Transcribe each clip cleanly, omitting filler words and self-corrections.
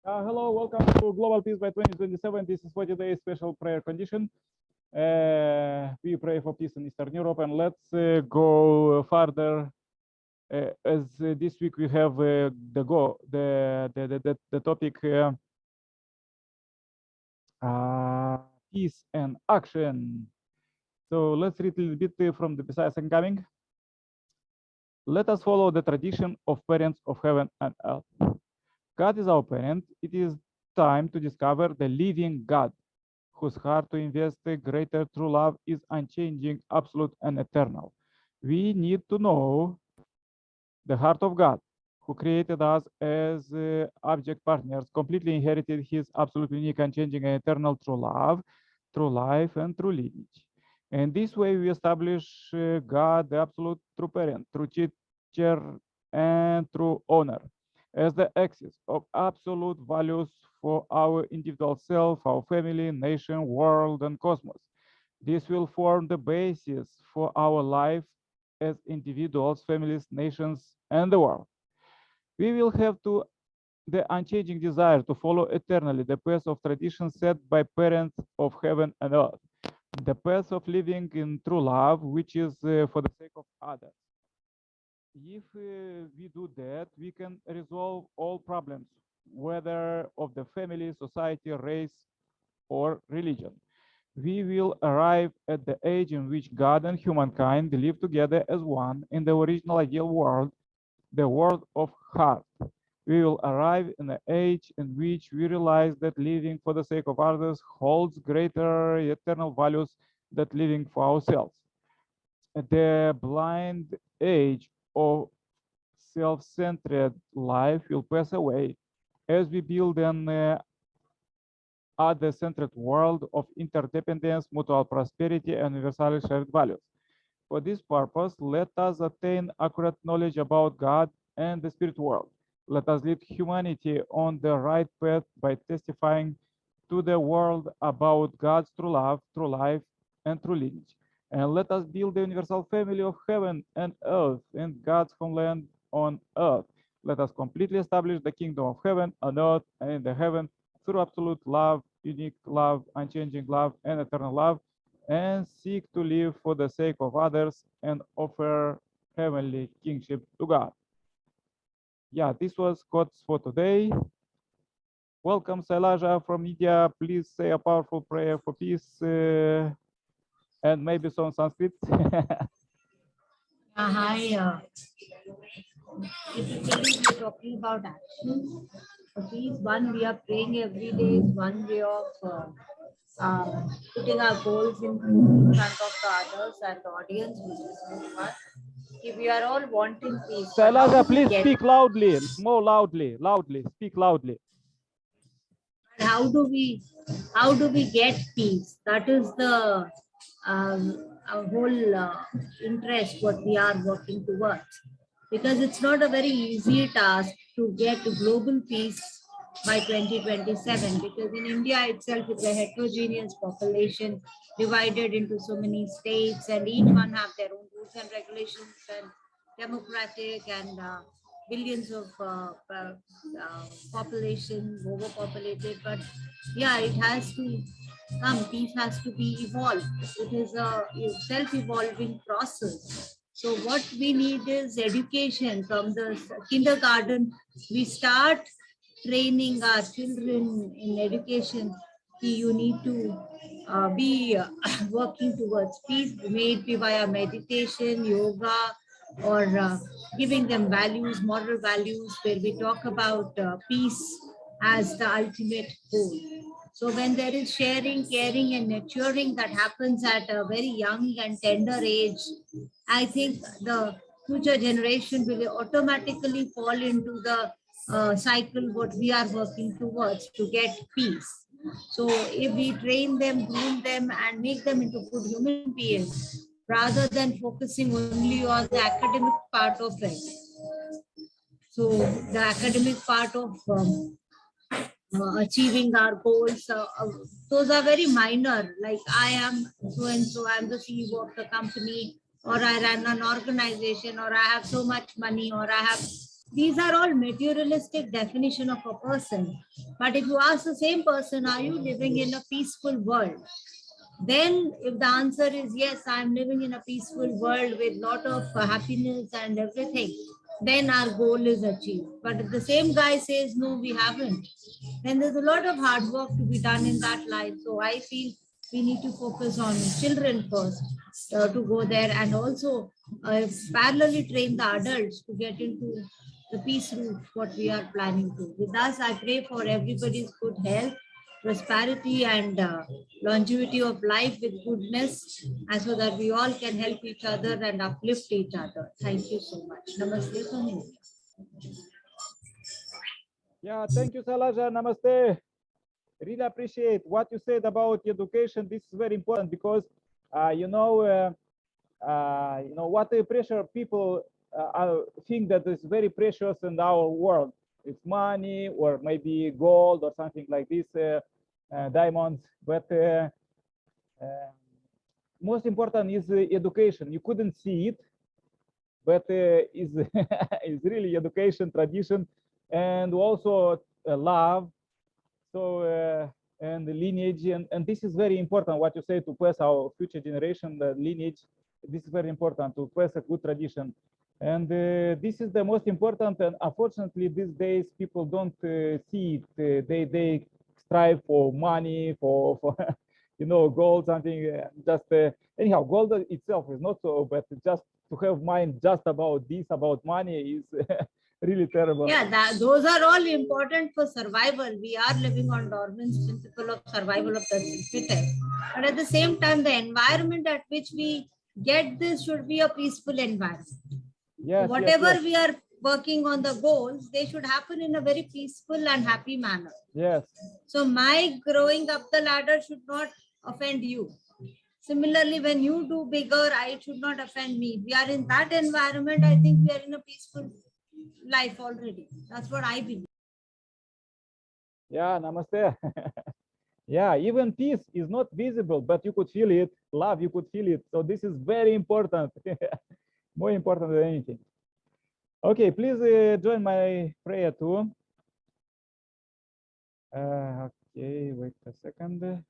Hello, welcome to Global Peace by 2027. This is 40 days special prayer condition. We pray for peace in Eastern Europe, and let's go further. As this week we have the topic peace and action. So let's read a little bit from the Messiah Second Coming. Let us follow the tradition of parents of heaven and earth. God is our parent. It is time to discover the living God, whose heart to invest a greater true love is unchanging, absolute, and eternal. We need to know the heart of God, who created us as object partners, completely inherited his absolute, unique, unchanging, and eternal true love, true life, and true lineage. And this way we establish God, the absolute true parent, true teacher, and true owner, as the axis of absolute values for our individual self, our family, nation, world, and cosmos. This will form the basis for our life as individuals, families, nations, and the world. We will have the unchanging desire to follow eternally the path of tradition set by parents of heaven and earth, the path of living in true love, which is for the sake of others. If we do that, we can resolve all problems, whether of the family, society, race, or religion. We will arrive at the age in which God and humankind live together as one in the original ideal world, the world of heart. We will arrive in an age in which we realize that living for the sake of others holds greater eternal values than living for ourselves. The blind age of self-centered life will pass away as we build an other-centered world of interdependence, mutual prosperity, and universally shared values. For this purpose, let us attain accurate knowledge about God and the spirit world. Let us lead humanity on the right path by testifying to the world about God's true love, true life, and true lineage. And let us build the universal family of heaven and earth and God's homeland on earth. Let us completely establish the kingdom of heaven on earth and in the heaven through absolute love, unique love, unchanging love, and eternal love, and seek to live for the sake of others and offer heavenly kingship to God. Yeah, this was quotes for today. Welcome, Elijah from India. Please say a powerful prayer for peace and maybe some Sanskrit. Hi, typically we're talking about action. These one we are praying every day is one way of putting our goals in front of the others and the audience, which is very much. If we are all wanting peace, but how Elijah, do we please get speak loudly, more loudly, speak loudly. how do we get peace? That is the our whole interest what we are working towards, because it's not a very easy task to get global peace by 2027, because in India itself it's a heterogeneous population divided into so many states, and each one have their own rules and regulations and democratic and billions of population, overpopulated. But yeah, it has to come. Peace has to be evolved. It is a self-evolving process. So what we need is education from the kindergarten. We start training our children in education. You need to be working towards peace, may it be via meditation, yoga, or giving them values, moral values, where we talk about peace as the ultimate goal. So when there is sharing, caring, and nurturing that happens at a very young and tender age, I think the future generation will automatically fall into the cycle what we are working towards to get peace. So if we train them, groom them, and make them into good human beings, rather than focusing only on the academic part of it. So the academic part of achieving our goals, those are very minor. Like I am so and so, I'm the CEO of the company, or I run an organization, or I have so much money, or I have these are all materialistic definition of a person. But if you ask the same person, are you living in a peaceful world? Then if the answer is yes, I'm living in a peaceful world with lot of happiness and everything, then our goal is achieved. But if the same guy says no, we haven't, then there's a lot of hard work to be done in that life. So I feel we need to focus on children first, to go there, and also parallelly train the adults to get into the peace route, what we are planning to. With us, I pray for everybody's good health, prosperity, and longevity of life with goodness, and so that we all can help each other and uplift each other. Thank you so much. Namaste from India. Yeah, thank you, Salaja. Namaste. Really appreciate what you said about education. This is very important because, you know what the pressure people think that is very precious in our world. It's money or maybe gold or something like this, diamonds. But most important is education. You couldn't see it, but is is really education, tradition, and also love. So and the lineage, and this is very important. What you say, to pass our future generation the lineage. This is very important, to pass a good tradition, and this is the most important. And unfortunately, these days people don't see it. They strive for money, for gold, something. Just anyhow, gold itself is not so, but just to have mind just about this, about money, is really terrible. Yeah, those are all important for survival. We are living on Darwin's principle of survival of the fittest. But at the same time, the environment at which we get this should be a peaceful environment. Yes, so whatever yes. we are working on the goals, they should happen in a very peaceful and happy manner. Yes. So my growing up the ladder should not offend you. Similarly, when you do bigger, it should not offend me. We are in that environment. I think we are in a peaceful life already. That's what I believe. Yeah, namaste. Yeah, even peace is not visible, but you could feel it. Love, you could feel it. So this is very important. More important than anything. Okay, please join my prayer too. Okay, wait a second.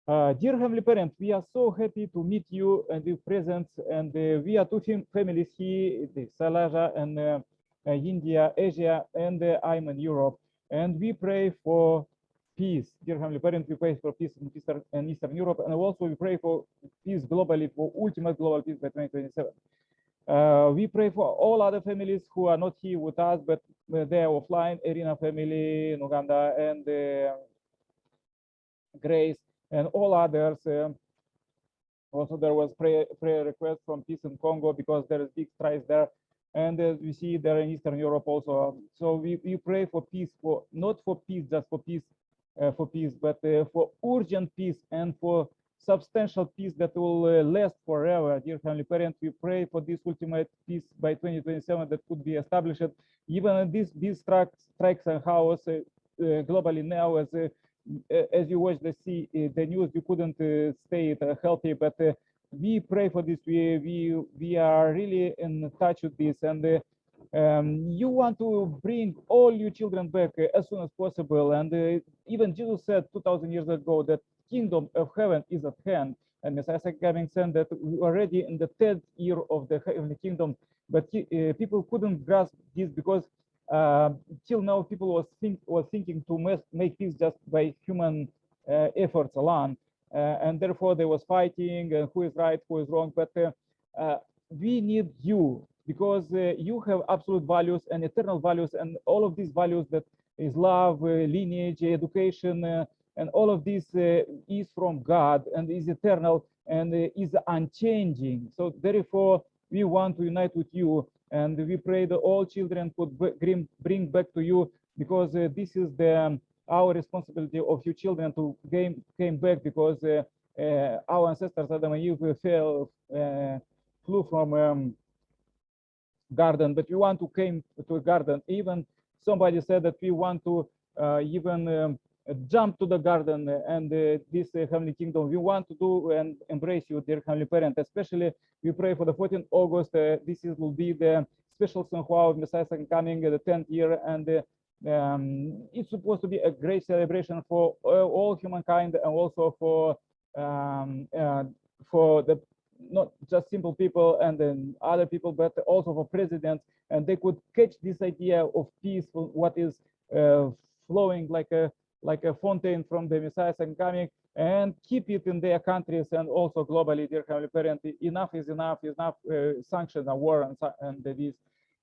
Dear Heavenly Parent, we are so happy to meet you and your presence. And we are two families here, the Salaja and India, Asia, and I'm in Europe. And we pray for peace. Dear Heavenly Parent, we pray for peace in Eastern Europe. And also we pray for peace globally, for ultimate global peace by 2027. We pray for all other families who are not here with us, but they are offline. Irina family in Uganda, and Grace, and all others. Also, there was prayer request from peace in Congo, because there is big strife there. And as we see there in Eastern Europe also. So we pray for peace, for not for peace, just for peace, but for urgent peace and for substantial peace that will last forever. Dear Heavenly Parent, we pray for this ultimate peace by 2027 that could be established. Even these strikes and chaos globally now, as you watch the news, you couldn't stay healthy, but we pray for this. We are really in touch with this, and you want to bring all your children back as soon as possible. And even Jesus said 2,000 years ago that kingdom of heaven is at hand. And Messiah coming said that we are already in the 10th year of the heavenly kingdom, but people couldn't grasp this, because till now people was thinking to make peace just by human efforts alone, and therefore they was fighting who is right, who is wrong. But we need you, because you have absolute values and eternal values, and all of these values, that is love, lineage, education, and all of this is from God and is eternal and is unchanging. So therefore we want to unite with you, and we pray that all children could bring back to you, because this is our responsibility of you children to came back, because our ancestors Adam and Eve flew from garden, but we want to came to a garden. Even somebody said that we want to even jump to the garden, and this heavenly kingdom we want to do and embrace you, dear Heavenly Parent. Especially we pray for the 14th August. This will be the special Songhua of Messiah's coming, the 10th year, and it's supposed to be a great celebration for all humankind, and also for the not just simple people and then other people, but also for presidents, and they could catch this idea of peace, what is flowing like a fountain from the Messiah's coming, and keep it in their countries and also globally. Dear Heavenly Parent, enough is enough. Sanctions and war and this.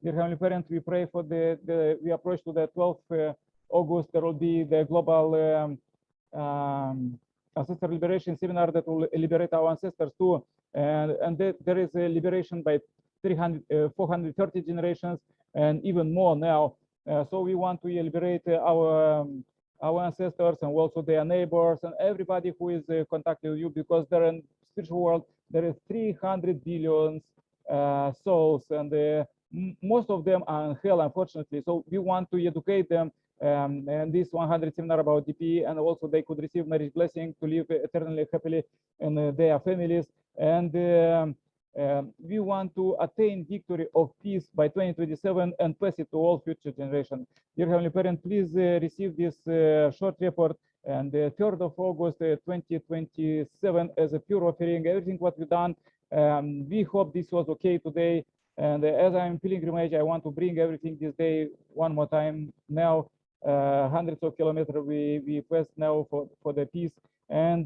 Dear Heavenly Parent, we pray for we approach to the 12th August. There will be the global ancestor liberation seminar that will liberate our ancestors too, and there is a liberation by 430 generations and even more now. So we want to liberate our ancestors and also their neighbors and everybody who is contacted with you, because there in spiritual world there is 300 billion souls, and most of them are in hell, unfortunately. So we want to educate them, and this 100 seminar about DP, and also they could receive marriage blessing to live eternally happily in their families. And we want to attain victory of peace by 2027 and pass it to all future generations. Dear Heavenly Parent, please receive this short report, and the 3rd of August 2027 as a pure offering. Everything what we've done, we hope this was okay today. And as I'm pilgrimage, I want to bring everything this day one more time. Now, hundreds of kilometers we passed now for the peace. And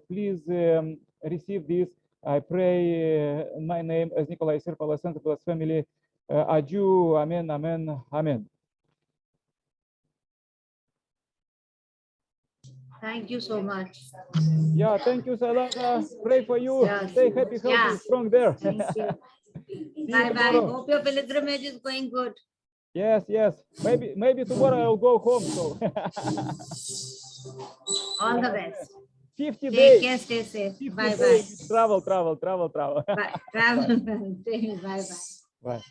please receive this. I pray in my name as Nikolai Sirpala, Santa Claus family. Adieu, amen, amen, amen. Thank you so much. Yeah, thank you, Salaka. Pray for you. Yes. Stay happy, healthy, Yeah. strong there. Thank you. Bye-bye. Hope your pilgrimage is going good. Yes, yes. Maybe tomorrow I'll go home. So All the best. 50 Take days. care, stay safe. 50 Bye-bye. days. Travel. Bye. Travel. Bye-bye. Bye.